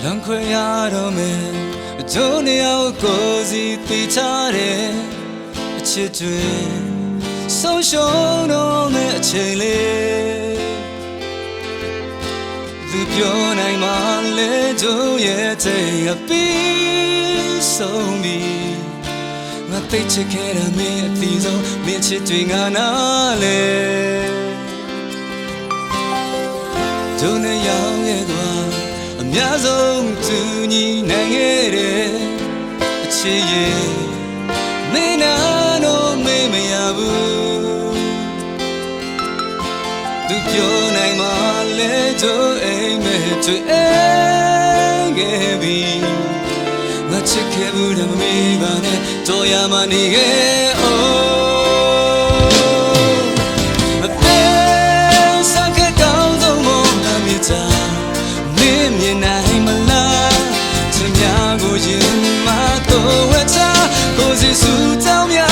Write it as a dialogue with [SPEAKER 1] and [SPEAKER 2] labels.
[SPEAKER 1] Lang khoya me jone ao kozi ti chare chit twin so show no me achain le lu pyo nai ma le jo ye chain a pi so mi nga tai chit khe da me a ti so me chit twin nga na le jone yao ye twaအများဆုံးသူညီနိုင်ခဲ့တဲ့အချစ်ရဲ့မင်းနာတော့မေ့မရဘူးသူပြောနိုင်မှလဲတို့အိမ်မဲ့တွေ့ခဲ့ပြီငါချစ်ခဲ့ဘူးတယ်မမေ့ပါနဲ့တော်ရမှနေခဲ့အသက်ဆက်ခဲ့တောင်းဆုံးမမြင်တာမြင်နိုင်မလားသူများကိုရင်မတော့ဝချကိုစီစုတောင်းများ